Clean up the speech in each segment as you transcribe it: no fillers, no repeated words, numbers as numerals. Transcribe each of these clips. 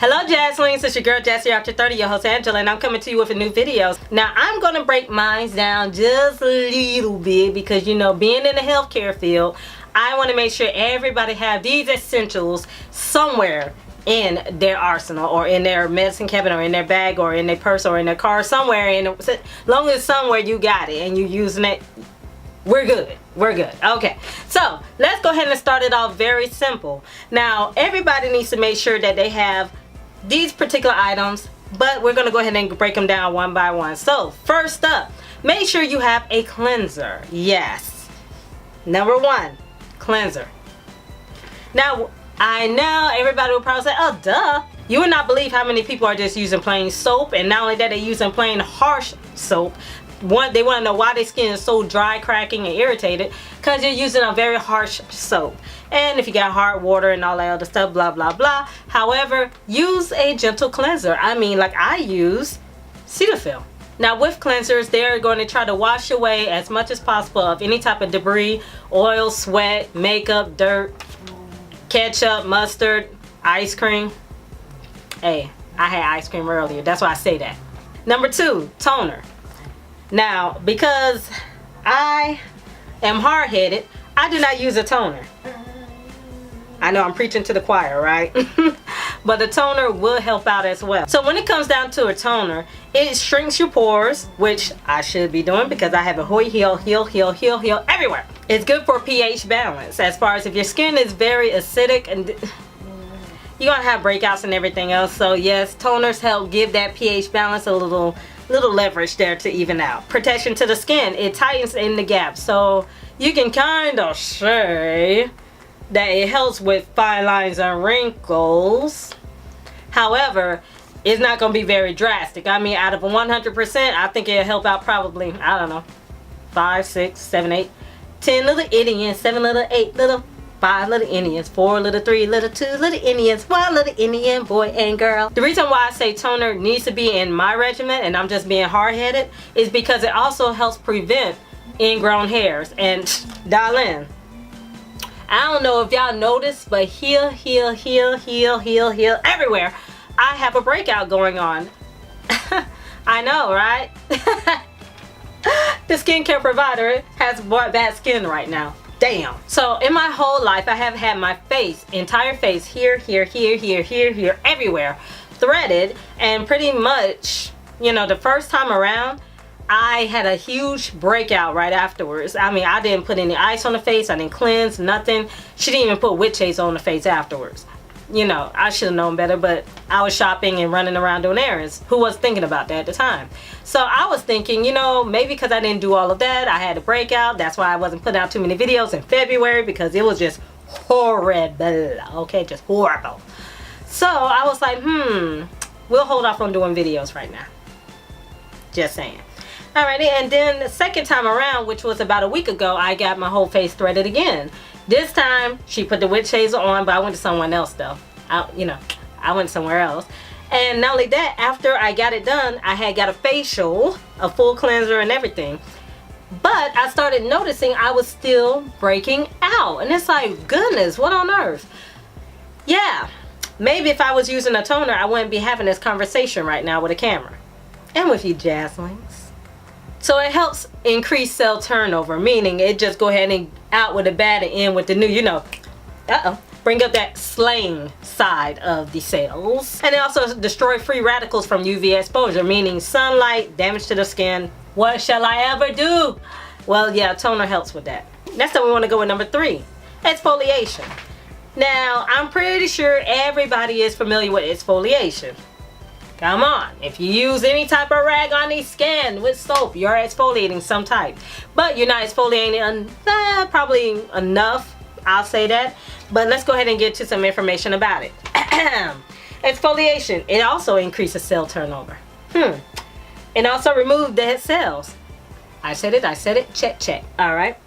Hello Jazzlings, it's your girl Jassy After 30, your host Angela, and I'm coming to you with a new video. Now I'm going to break mine down just a little bit because, you know, being in the healthcare field, I want to make sure everybody have these essentials somewhere in their arsenal, or in their medicine cabinet, or in their bag, or in their purse, or in their car, somewhere. And as long as somewhere you got it and you're using it, we're good. We're good. Okay, so let's go ahead and start it off very simple. Now everybody needs to make sure that they have these particular items, but we're going to go ahead and break them down one by one. So first up, make sure you have a cleanser. Yes, number one, cleanser. Now I know everybody will probably say, oh duh, you would not believe how many people are just using plain soap, and not only that, they're using plain harsh soap. They want to know why their skin is so dry, cracking, and irritated, because you're using a very harsh soap. And if you got hard water and all that other stuff, blah blah blah. However, use a gentle cleanser. I mean, like I use Cetaphil. Now with cleansers, they're going to try to wash away as much as possible of any type of debris, oil, sweat, makeup, dirt, ketchup, mustard, ice cream. Hey, I had ice cream earlier, that's why I say that. Number two, toner. Now, because I am hard-headed, I do not use a toner. I know I'm preaching to the choir, right? But the toner will help out as well. So when it comes down to a toner, it shrinks your pores, which I should be doing because I have a heal everywhere. It's good for pH balance, as far as if your skin is very acidic and you're gonna have breakouts and everything else. So yes, toners help give that pH balance a little leverage there to even out. Protection to the skin, it tightens in the gap, so you can kind of say that it helps with fine lines and wrinkles. However, it's not going to be very drastic. I mean, out of 100%, I think it'll help out probably, I don't know, 5, 6, 7, 8, 10 little Indians, 7 little, 8 little, 5 little Indians, 4 little, 3 little, 2 little Indians, 1 little Indian boy and girl. The reason why I say toner needs to be in my regimen, and I'm just being hard-headed, is because it also helps prevent ingrown hairs. And darling, I don't know if y'all noticed, but here, everywhere, I have a breakout going on. I know, right? The skincare provider has bad skin right now. Damn. So in my whole life, I have had my face, entire face, here, everywhere, threaded, and pretty much, you know, the first time around, I had a huge breakout right afterwards. I mean, I didn't put any ice on the face, I didn't cleanse, nothing. She didn't even put witch hazel on the face afterwards. You know, I should have known better, but I was shopping and running around doing errands. Who was thinking about that at the time? So I was thinking, you know, maybe because I didn't do all of that, I had a breakout. That's why I wasn't putting out too many videos in February, because it was just horrible. Okay, just horrible. So I was like, we'll hold off on doing videos right now. Just saying. Alrighty, and then the second time around, which was about a week ago, I got my whole face threaded again. This time, she put the witch hazel on, but I went to someone else though. I went somewhere else. And not only that, after I got it done, I had got a facial, a full cleanser and everything. But I started noticing I was still breaking out. And it's like, goodness, what on earth? Yeah, maybe if I was using a toner, I wouldn't be having this conversation right now with a camera. And with you Jazzlings. So it helps increase cell turnover, meaning it just go ahead and out with the bad and in with the new, you know, bring up that slaying side of the cells. And it also destroy free radicals from UV exposure, meaning sunlight, damage to the skin. What shall I ever do? Well, yeah, toner helps with that. Next time we want to go with number 3, exfoliation. Now, I'm pretty sure everybody is familiar with exfoliation. Come on, if you use any type of rag on the skin with soap, you're exfoliating some type. But you're not exfoliating probably enough, I'll say that. But let's go ahead and get to some information about it. Exfoliation, it also increases cell turnover. It also removes dead cells. I said it, check, alright.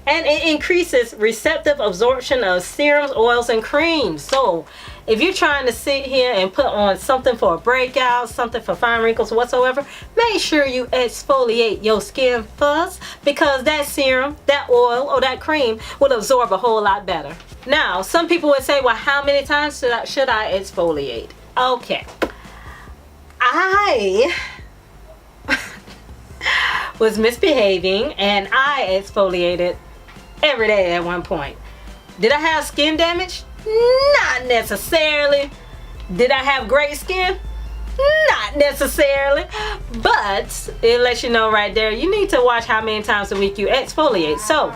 And it increases receptive absorption of serums, oils, and creams. So if you're trying to sit here and put on something for a breakout, something for fine wrinkles whatsoever, make sure you exfoliate your skin first, because that serum, that oil, or that cream will absorb a whole lot better. Now, some people would say, well, how many times should I exfoliate? Okay. I was misbehaving and I exfoliated every day at one point. Did I have skin damage? Not necessarily. Did I have great skin? Not necessarily. But it lets you know right there, you need to watch how many times a week you exfoliate. So,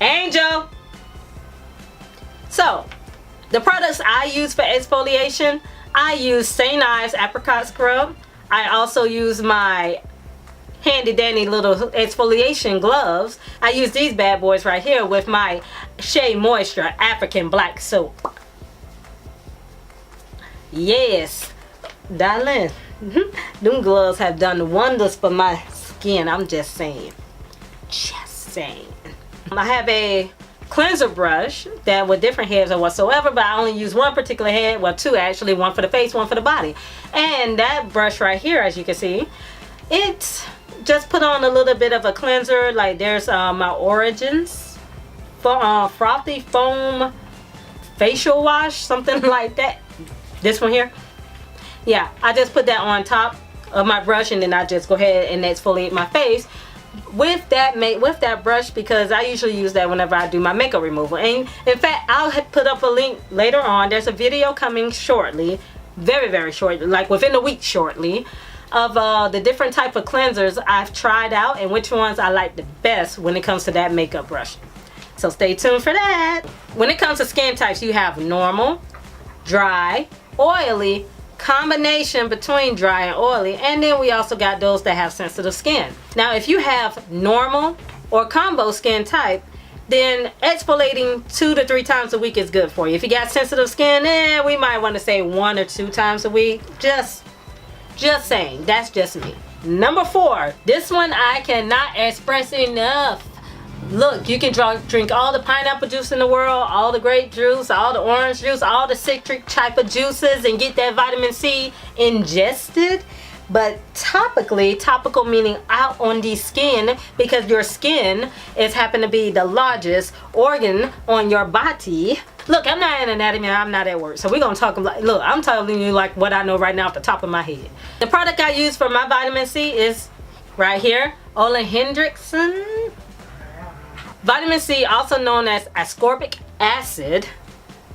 Angel. So, the products I use for exfoliation, I use St. Ives Apricot Scrub. I also use my handy dandy little exfoliation gloves. I use these bad boys right here with my Shea Moisture African Black Soap. Yes, darling, them gloves have done wonders for my skin. I'm just saying. Just saying. I have a cleanser brush that with different heads or whatsoever, but I only use one particular head, well two actually, one for the face, one for the body. And that brush right here, as you can see, it's just put on a little bit of a cleanser. Like there's my Origins Frothy Foam Facial Wash, something like that. This one here, yeah, I just put that on top of my brush and then I just go ahead and exfoliate my face with that brush, because I usually use that whenever I do my makeup removal. And in fact, I'll put up a link later on. There's a video coming shortly, very, very shortly, like within a week shortly, of the different type of cleansers I've tried out and which ones I like the best when it comes to that makeup brush. So stay tuned for that. When it comes to skin types, you have normal, dry, oily, combination between dry and oily, and then we also got those that have sensitive skin. Now if you have normal or combo skin type, then exfoliating 2 to 3 times a week is good for you. If you got sensitive skin, we might want to say 1 or 2 times a week. Just saying, that's just me. Number 4, this one I cannot express enough. Look, you can drink all the pineapple juice in the world, all the grape juice, all the orange juice, all the citric type of juices, and get that vitamin C ingested. But topically, topical meaning out on the skin, because your skin is happen to be the largest organ on your body. Look, I'm not in anatomy, I'm not at work, so we're gonna talk about, look, I'm telling you like what I know right now off the top of my head. The product I use for my vitamin C is right here, Ole Hendrickson. Vitamin C, also known as ascorbic acid,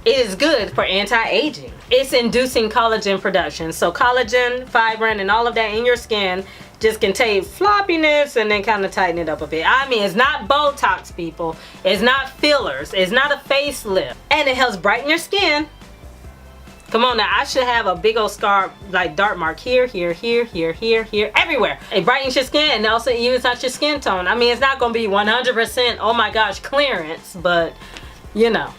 is good for anti-aging. It's inducing collagen production. So collagen, fibrin, and all of that in your skin just contain floppiness and then kind of tighten it up a bit. I mean, it's not Botox, people. It's not fillers. It's not a facelift. And it helps brighten your skin. Come on now, I should have a big old scar, like dark mark here, here, here, here, here, here, everywhere. It brightens your skin and also evens out your skin tone. I mean, it's not going to be 100%, oh my gosh, clearance, but you know,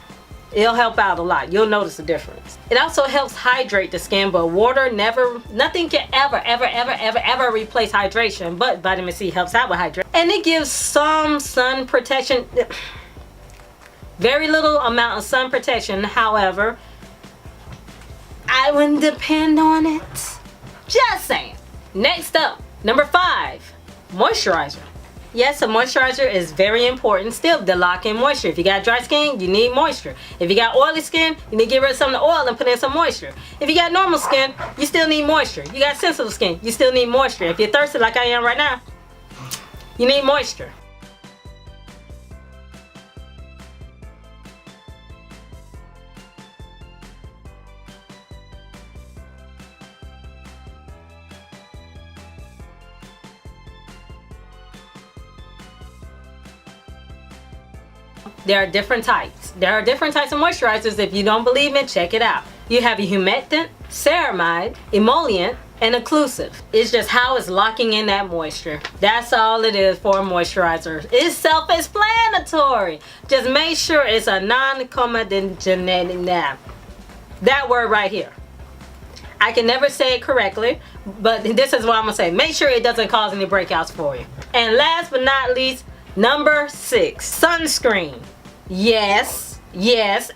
it'll help out a lot. You'll notice a difference. It also helps hydrate the skin, but water nothing can ever replace hydration, but vitamin C helps out with hydration. And it gives some sun protection, very little amount of sun protection, however, I wouldn't depend on it. Just saying. Next up, number 5, moisturizer. Yes, a moisturizer is very important still to lock in moisture. If you got dry skin, you need moisture. If you got oily skin, you need to get rid of some of the oil and put in some moisture. If you got normal skin, you still need moisture. You got sensitive skin, you still need moisture. If you're thirsty like I am right now, you need moisture. There are different types. There are different types of moisturizers. If you don't believe me, check it out. You have a humectant, ceramide, emollient, and occlusive. It's just how it's locking in that moisture. That's all it is for a moisturizer. It's self-explanatory. Just make sure it's a non-comedogenic. That word right here. I can never say it correctly, but this is what I'm gonna say. Make sure it doesn't cause any breakouts for you. And last but not least, number 6, sunscreen. Yes,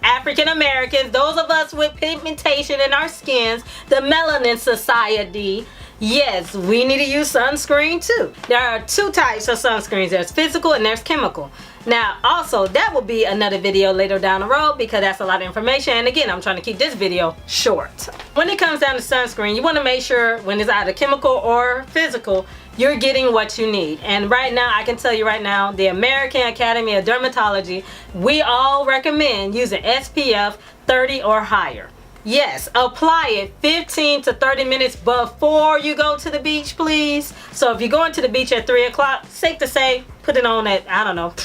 African Americans, those of us with pigmentation in our skins, the Melanin Society, yes, we need to use sunscreen too. There are 2 types of sunscreens. There's physical and there's chemical. Now also, that will be another video later down the road because that's a lot of information, and again, I'm trying to keep this video short. When it comes down to sunscreen, you want to make sure when it's either chemical or physical, you're getting what you need. And right now, I can tell you right now, the American Academy of Dermatology, we all recommend using SPF 30 or higher. Yes, apply it 15 to 30 minutes before you go to the beach, please. So if you're going to the beach at 3 o'clock, safe to say, put it on at, I don't know,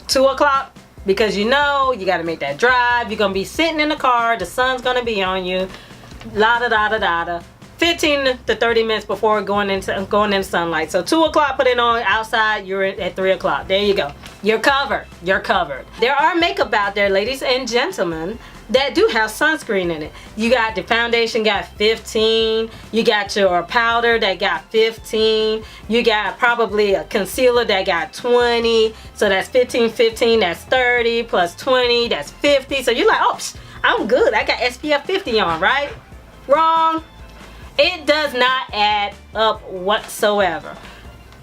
2 o'clock, because you know you got to make that drive. You're going to be sitting in the car, the sun's going to be on you, la da da da da da. 15 to 30 minutes before going into sunlight. So 2 o'clock, put it on outside, you're at 3 o'clock. There you go. You're covered. You're covered. There are makeup out there, ladies and gentlemen, that do have sunscreen in it. You got the foundation got 15, you got your powder that got 15, you got probably a concealer that got 20, so that's 15, 15, that's 30, plus 20, that's 50. So you're like, oh, I'm good, I got SPF 50 on, right? Wrong. It does not add up whatsoever.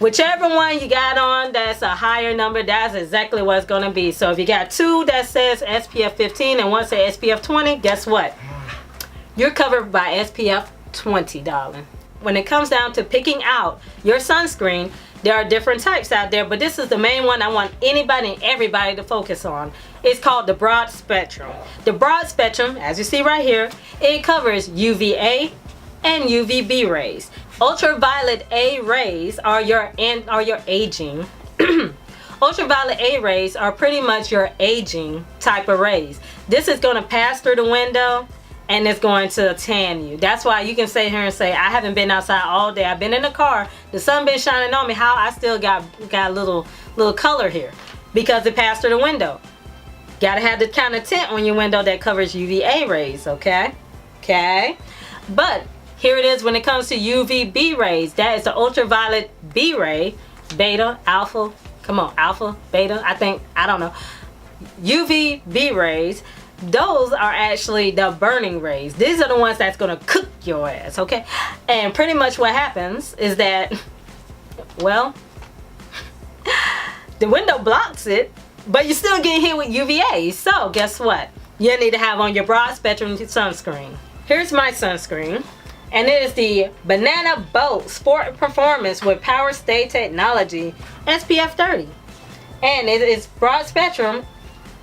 Whichever one you got on that's a higher number, that's exactly what it's going to be. So if you got two that says SPF 15 and one says SPF 20, guess what? You're covered by SPF 20, darling. When it comes down to picking out your sunscreen, there are different types out there, but this is the main one I want anybody and everybody to focus on. It's called the broad spectrum. The broad spectrum, as you see right here, it covers UVA and UVB rays. Ultraviolet A rays are your aging. Ultraviolet A rays are pretty much your aging type of rays. This is going to pass through the window and it's going to tan you. That's why you can sit here and say, I haven't been outside all day. I've been in the car. The sun been shining on me. How I still got a little color here? Because it passed through the window. Got to have the kind of tint on your window that covers UVA rays, okay? Okay? But here it is when it comes to UVB rays. That is the ultraviolet B ray, beta, alpha, come on, alpha, beta, I don't know. UVB rays, those are actually the burning rays. These are the ones that's gonna cook your ass, okay? And pretty much what happens is that, well, the window blocks it, but you're still getting hit with UVA. So guess what? You need to have on your broad spectrum sunscreen. Here's my sunscreen. And it is the Banana Boat Sport Performance with Power Stay Technology SPF 30. And it is broad spectrum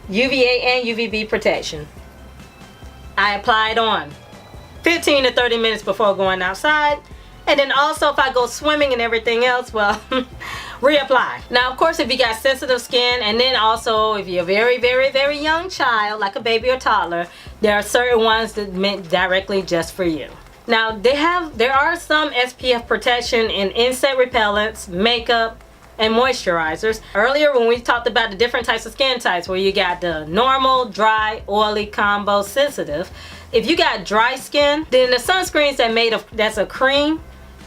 UVA and UVB protection. I apply it on 15 to 30 minutes before going outside. And then also if I go swimming and everything else, well, reapply. Now of course if you got sensitive skin, and then also if you're a very, very, very young child, like a baby or toddler, there are certain ones that meant directly just for you. Now there are some SPF protection in insect repellents, makeup, and moisturizers. Earlier when we talked about the different types of skin types, where you got the normal, dry, oily, combo, sensitive. If you got dry skin, then the sunscreens that's a cream,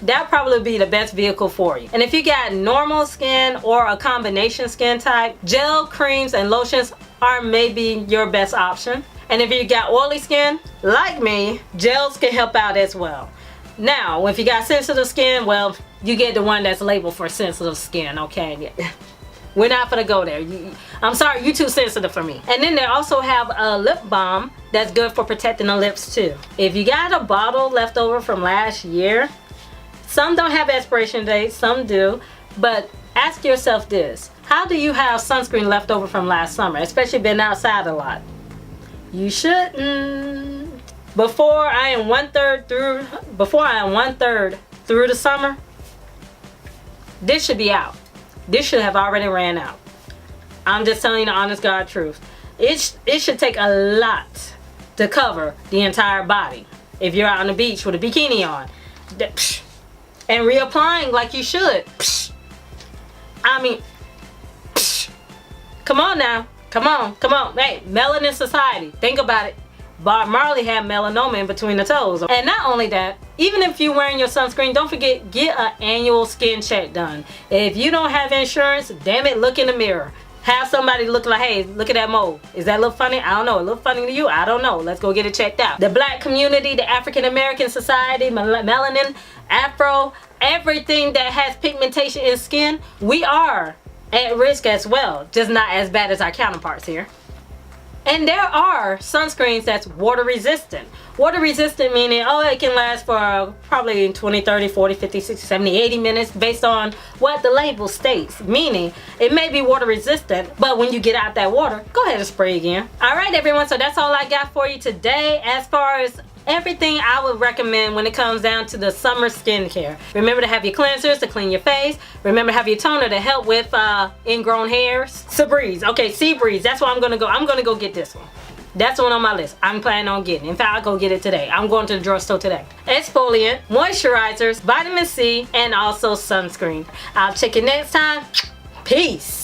that'll probably be the best vehicle for you. And if you got normal skin or a combination skin type, gel, creams, and lotions are maybe your best option. And if you got oily skin, like me, gels can help out as well. Now, if you got sensitive skin, well, you get the one that's labeled for sensitive skin, okay? We're not gonna go there. I'm sorry, you too sensitive for me. And then they also have a lip balm that's good for protecting the lips too. If you got a bottle left over from last year, some don't have expiration dates, some do, but ask yourself this. How do you have sunscreen left over from last summer, especially been outside a lot? You shouldn't. Before I am one third through the summer, this should be out. This should have already ran out. I'm just telling you the honest God truth. It should take a lot to cover the entire body if you're out on the beach with a bikini on. And reapplying like you should. I mean, come on now. Come on, come on. Hey, melanin society. Think about it. Bob Marley had melanoma in between the toes. And not only that, even if you're wearing your sunscreen, don't forget, get an annual skin check done. If you don't have insurance, damn it, look in the mirror. Have somebody look like, hey, look at that mole. Is that look funny? I don't know. It look funny to you? I don't know. Let's go get it checked out. The black community, the African American society, melanin, afro, everything that has pigmentation in skin, we are at risk as well, just not as bad as our counterparts here. And there are sunscreens that's water resistant. Water resistant meaning, oh, it can last for probably 20, 30, 40, 50, 60, 70, 80 minutes based on what the label states. Meaning, it may be water resistant, but when you get out that water, go ahead and spray again. Alright everyone, so that's all I got for you today as far as everything I would recommend when it comes down to the summer skincare. Remember to have your cleansers to clean your face. Remember to have your toner to help with ingrown hairs. Sea-Breeze. Okay, Sea-Breeze. That's why I'm gonna go. I'm gonna go get this one. That's one on my list. I'm planning on getting. In fact, I'll go get it today. I'm going to the drugstore today. Exfoliant, moisturizers, vitamin C, and also sunscreen. I'll check you next time. Peace.